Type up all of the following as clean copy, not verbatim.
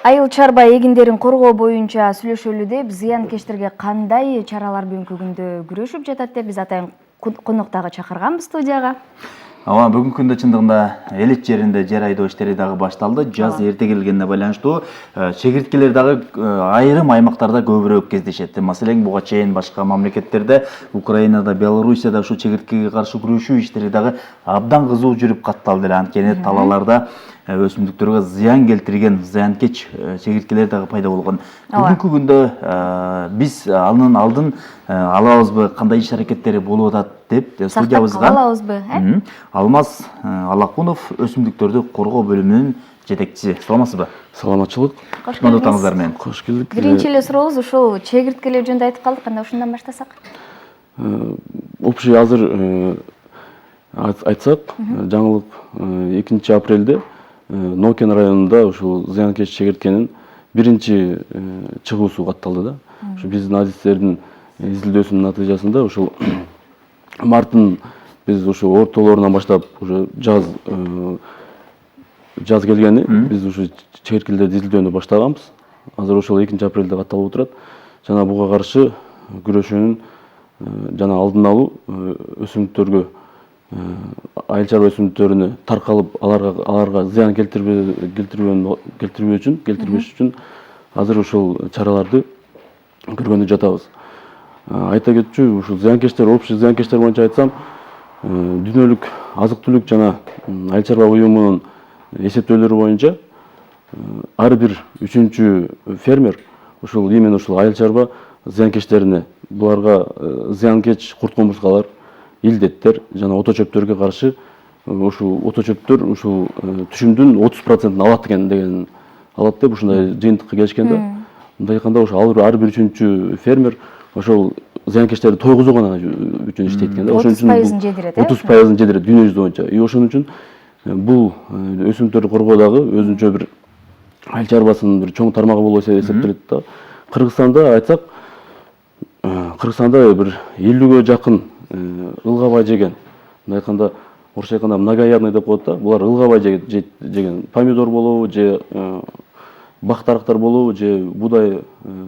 Айыл чарба эгиндерин коргоо боюнча сүйлөшөлү деп зыянкечтерге кандай чаралар бүгүнкү күндө күрөшүп жатат деп биз атайын конок дагы чакырганбыз студияга. Ооба бүгүнкү күндө чындыгында элет жеринде жер айдоо иштери дагы башталды. Жаз эрте келгенине байланыштуу чегирткелер дагы айрым аймактарда көбүрөөк кездешет. Маселен, буга чейин башка мамлекеттерде, Украинада, Белоруссияда ушул чегирткеге каршы күрөшүү иштери дагы абдан кызуу жүрүп катталды эле. Анткени талааларда өсүмдүктөргө зыян келтирген зыянкеч чегирткелер дагы пайда болгон. Бүгүнкү күндө биз анын алдын алабызбы, кандай иш аракеттери болуп атат деп студиябызга алабызбы, Алмаз Алакунов, өсүмдүктөрдү коргоо бөлүмүнүн жетекчиси. Саламатсызбы? Саламатчылык. Кутмандыктарыңыздар менен. Кош келдик. Биринчи эле сурообуз ушул чегирткелер жөнүндө айтып калдык, кандай ушундан баштасак? Общий азыр айтсак, жаңылык 2 апрелде Нокен районунда ушул зыянкеч чегирткенин биринчи чыгуусу катталды да. Ушу биздин адистердин изилдөөсүнүн натыйжасында ушул марттын биз ушу ортолорунан баштап уже жаз келгени, биз ушу чегирткелерди изилдөөнү баштаганбыз. Азыр ошол 2 апрелде катталып отурат. Жана буга каршы күрөшүүнүн жана алдын алуу өсүмдүктөргө айыл чарба өсүмдүктөрүнө таркалып аларга зыян келтирбеш үчүн азыр ушул чараларды көргөнү жатабыз. Айта кетчү, ушул зыянкечтер, общий зыянкечтер боюнча айтсам, дүйнөлүк азык-түлүк жана айыл чарба уюмунун эсептөөлөрү боюнча ар бир 3-чү фермер ушул именно ушул айыл чарба зыянкечтерине, буларга зыянкеч курт-кумурскалар, илдеттер жана ото чөптөргө каршы ушул ото чөптөр ушул түшүмдүн 30%-ын алат деген алат деп ушундай жыйынтыкка келишкен да. Мындай айтканда ошо ар бир 3-чү фермер ошол зыянкечтерди тойгузуу гана үчүн иштейт экен да. Ошон үчүн 30%-ын жедирет, 30%-ын жедирет дүйнө жүзү боюнча. Ошон үчүн бул өсүмдүктөрдү коргоодагы өзүнчө бир айыл чарбасынын бир чоң тармагы болуп эсептелет да. Кыргызстанда айтсак, Кыргызстанда бир 50-гө жакын ылгабай жеген, мындай айтканда орусча айтканда многоядный деп коет да. Булар ылгабай жеген помидор болобу, же бак дарактар болобу, же буудай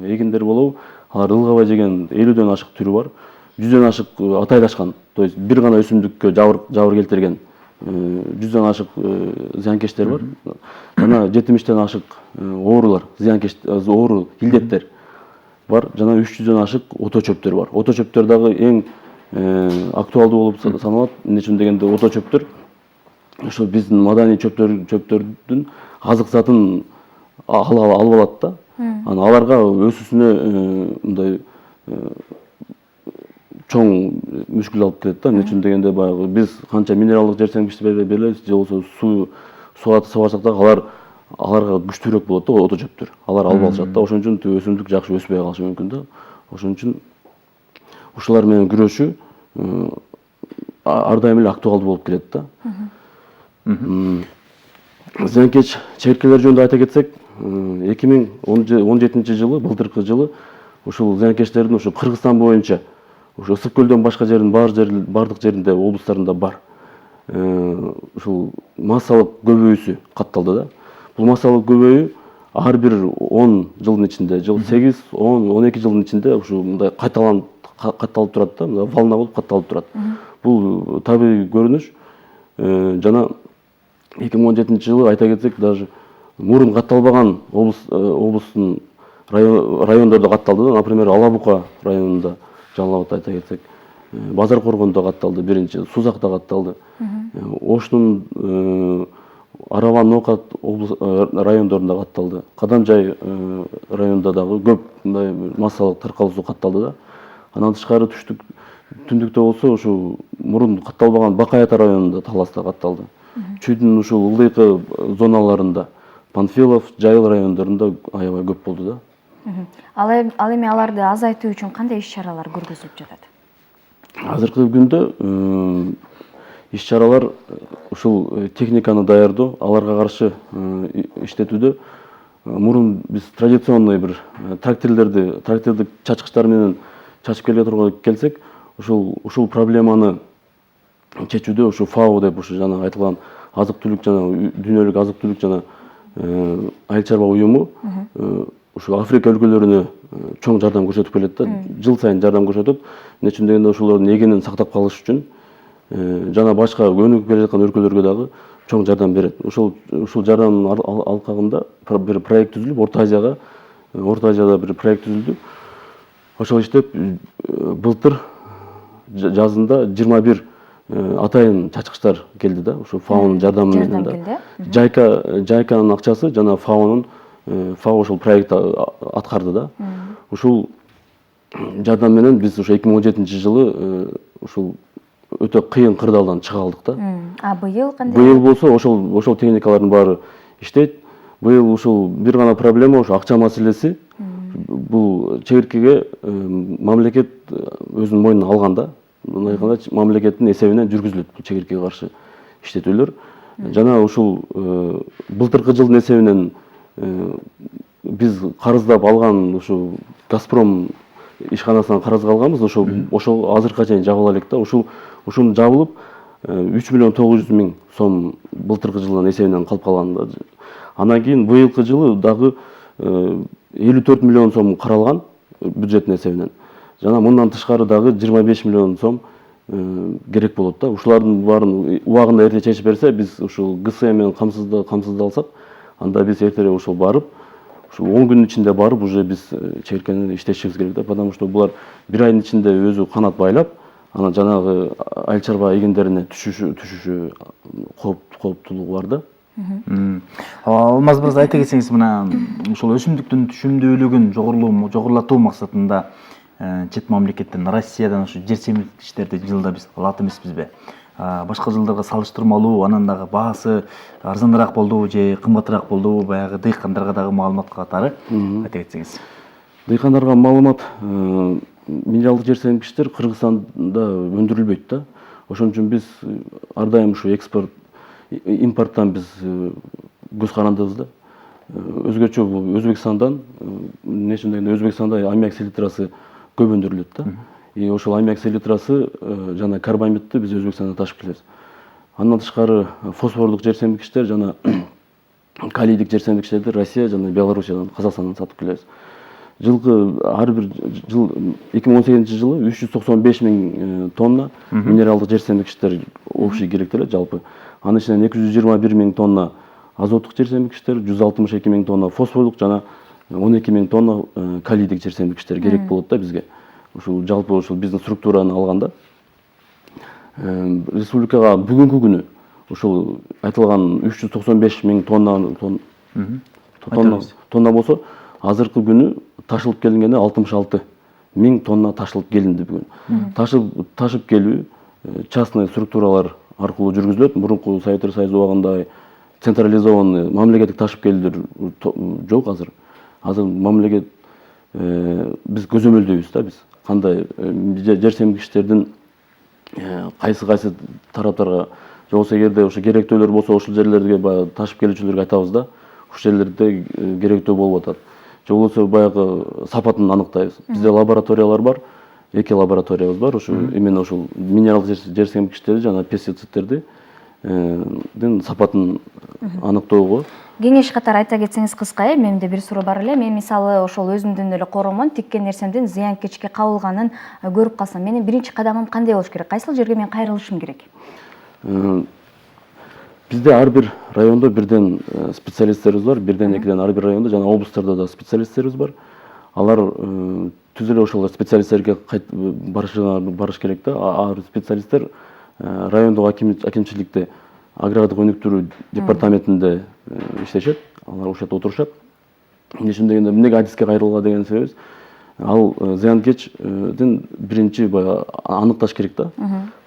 эгиндер болобу, алар ылгабай жеген 50-дөн ашык түрү бар. 100дөн ашык атайлашкан, то есть бир гана өсүмдүккө жабыр келтирген 100дөн ашык зыянкечтер бар. Жана 70тен ашык оорулар, зыянкеч оору илдеттер бар. Жана 300дөн ашык ото чөптөр бар. Ото чөптөр дагы эң актуалдуу болуп саналат. Эмне үчүн дегенде ото чөптөр ошо биздин маданий чөптөрдүн азык затын алып алат да. Анан аларга өсүүсүнө мындай чоң мүшкүл алып келет да. Эмне үчүн дегенде баягы биз канча минералдык жерсеңбишти беребиз, же болбосо суу сабарсак дагы аларга күчтүүрөөк болот да ото чөптөр. Алар алып алышат да. Ошон үчүн өсүмдүк жакшы өспөй калышы мүмкүн да. Ошон үчүн ушулар менен күрөшүү ар дайым эле актуалдуу болуп келет да. Зыянкеч чегирткелер жөнүндө айта кетсек, 2017-жылы, былтыркы жылы ушул зыянкечтердин ушу Кыргызстан боюнча ушу Ысык көлдөн башка жердин бардык жеринде, облустарында бар. Ушул массалык көбөйүүсү катталды да. Бул массалык көбөйүү ар бир 10 жылдын ичинде, жыл 8, 10, 12 жылдын ичинде ушу мындай катталып турат да, волна болуп катталып турат. Бул табигый көрүнүш. Жана 2017-жылы айта кетсек, даже мурун катталбаган облустун райондордо катталды да. Например, Алабука районунда, Жалал Абад айта кетсек, Базар Коргондо катталды биринчи, Сузакта катталды. Оштун Араван Ноокат райондорунда катталды. Кадамжай районунда дагы көп мындай массалык таркалуусу катталды да. Андан тышкары түндүктө болсо ушу мурун катталбаган Бакаята районунда Таласта катталды. Чүйдүн ушул ылдыйкы зоналарында, Панфилов, Жайыл райондорунда аябай көп болду да. Ал эми аларды азайтуу үчүн кандай иш-чаралар көргөзүлүп жатат? Азыркы күндө иш-чаралар ушул техниканы даярдоо, аларга каршы иштетүүдө мурун биз традиционный бир трактордук чачкычтар менен чачып келсек, ушул проблеманы чечүүдө ушу ФАО деп ушу жана айтылган азык-түлүк жана дүйнөлүк азык-түлүк жана айыл чарба уюму ушул Африка өлкөлөрүнө чоң жардам көрсөтүп келет да. Жыл сайын жардам көрсөтөт. Эмне үчүн дегенде ошолордун эгенин сактап калыш үчүн жана башка өнүгүп келе жаткан өлкөлөргө дагы чоң жардам берет. Ушул жардамдын алкагында бир проект түзүлүп, Орто Азияда бир проект түзүлдү. Ошол иштеп былтыр жазында 21 атайын чачкычтар келди да, ошо ФАОнун жардамы менен да. Жайканын акчасы жана ФАО ошол проект аткарды да. Ушул жардам менен биз ошо 2017-жылы ушул өтө кыйын кырдаалдан чыга алдык да. А быйыл кандай? Быйыл болсо ошол техникалардын баары иштейт. Быйыл ушул бир гана проблема ошо акча маселеси. Бул чегирткеге мамлекет өзүнүн мойнуна алган да. Мындай айтканда мамлекеттин эсебинен жүргүзүлөт бул чегирткеге каршы иштетүүлөр. Жана ушул былтыркы жылдын эсебинен биз карыздап алган ушу Газпром ишканасынан карызга алганбыз, ошол азыркыга чейин жабыла элек да. Ушуну жабылып 3.900.000 сом былтыркы жылдын эсебинен калып калган да. Андан кийин быйылкы жылы дагы 54 миллион сом каралган бюджеттин эсебинен. Жана мындан тышкары дагы 25 миллион сом керек болот да. Ушулардын баарын убагында эрте чечип берсе, биз ушул ГСМ менен камсыздалсак, анда биз эртерээк ошол барып, ушул 10 күнүн ичинде барып уже биз чегирткени иштетишибиз керек да. Потому что булар бир айдын ичинде өзү канат байлап, анан жанагы айыл чарба эгиндерине түшүшү кооптуулугу бар да. Алмаз мырза, айта кетсеңиз, мына ушул өсүмдүктүн түшүмдүүлүгүн жогорулатуу максатында чет мамлекеттен, Россиядан ушу жер семирткичтерди жылда биз алат эмеспизби? Башка жылдарга салыштырмалуу анан дагы баасы арзаныраак болдубу же кымбатыраак болдубу? Баягы дыйкандарга дагы маалымат катары айта кетсеңиз. Дыйкандарга маалымат, минералдык жер семирткичтер Кыргызстанда өндүрүлбөйт да. Ошон үчүн биз ар дайым ушу импорттан биз көз карандыбыз да. Өзгөчө Өзбекстандан, эмне үчүн дегенде Өзбекстанда аммиак селитрасы көп өндүрүлөт да. Ошол аммиак селитрасы жана карбамидти биз Өзбекстандан ташып келебиз. Андан тышкары фосфордук жер семирткичтер жана калийдик жер семирткичтерди Россия жана Белоруссиядан, Казакстандан сатып келебиз. Ар бир жыл 2018-жылы 395.000 тонна минералдык жер семирткичтер общий керектелет жалпы. Анын ичинен 221.000 тонна азоттук жер семирткичтер, 162.000 тонна фосфордук жана 12.000 тонна калийдик жер семирткичтер керек болот да бизге. Ушул жалпы ушул биздин структураны алганда республикага бүгүнкү күнү ушул айтылган 395.000 тонна болсо, азыркы күнү ташылып келингени 66.000 тонна ташылып келинди бүгүн. Ташып келүү частный структуралар аркылуу жүргүзүлөт. Мурунку Советтер Союзу убагында централизованный мамлекеттик ташып келүүлөр жок азыр. Азыр мамлекет биз көзөмөлдөйбүз да биз. Кандай жер семирткичтердин кайсы тараптарга же болбосо эгерде ошо керектөөлөр болсо ошол жерлерге баягы ташып келүүчүлөргө айтабыз да. Ушул жерлерде керектөө болуп атат. Же болбосо баягы сапатын аныктайбыз. Бизде лабораториялар бар. 2 лабораториябыз бар. Ошо именно ошол минералдык жер семирткичтерди жана пестицидтерди сапатын аныктоого. Кеңеш катары айта кетсеңиз кыска, менде бир суроо бар эле. Мен мисалы ошол өзүмдүн эле коромон тиккен нерсемдин зыянкечке кабылганын көрүп калсам, менин биринчи кадамым кандай болуш керек? Кайсыл жерге мен кайрылышым керек? Бизде ар бир райондо бирден специалисттерибиз бар, бирден экиден ар бир райондо жана облустарда да специалисттерибиз бар. Алар түз эле ошол специалисттерге барыш керек да. Ар специалисттер райондук акимчиликте агрардык өнүктүрүү департаментинде иштешет. Алар ошол жерде отурушат. Эмне үчүн дегенде, эмнеге адиске кайрылууга деген себебибиз, ал зыянкечдин биринчи баягы аныкташ керек да.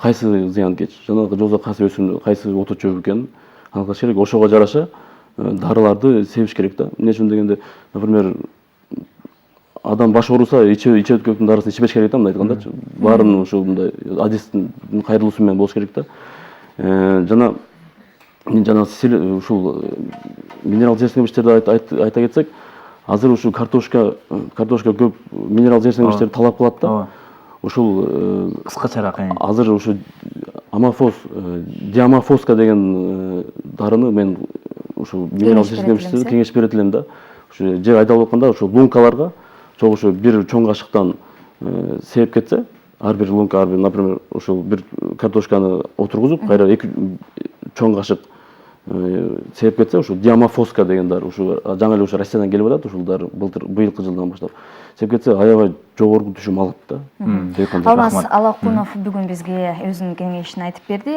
Кайсы зыянкеч, жанагы жозо кайсы өсүм, кайсы ото чөп экенин аныкташ керек. Ошого жараша дарыларды себиш керек да. Эмне үчүн дегенде, например, адам баш ооруса, ичебөткөктүн дарысын ичпеш керек да, мындай айткандачы. Баарын ошол мындай адистин кайрылуусу менен болуш керек да. Жана ушул минерал жер семирткичтерди айта кетсек, азыр ушул картошка көп минерал жер семирткичтерди талап кылат да. Ушул кыскачараак. Азыр ушу амофос, диамофоска деген дарыны мен ушул минерал системчисине кеңеш берет элем да. Ушу же айдалып атканда ушул лункаларга чогуу ушу бир чоң кашыктан сээп кетсе, ар бир лунка, например, ушул бир картошканы отургузуп, кайра 2 чоң кашык сээп кетсе, ушу диамофоска деген дар, ушу жаңы эле ушу Россиядан келип атат, ушул дар быйылкы жылдан баштап. Сээп кетсе, аябай жогорку түшүм алат да. Алмаз Алакунов бүгүн бизге өзүнүн кеңешин айтып берди.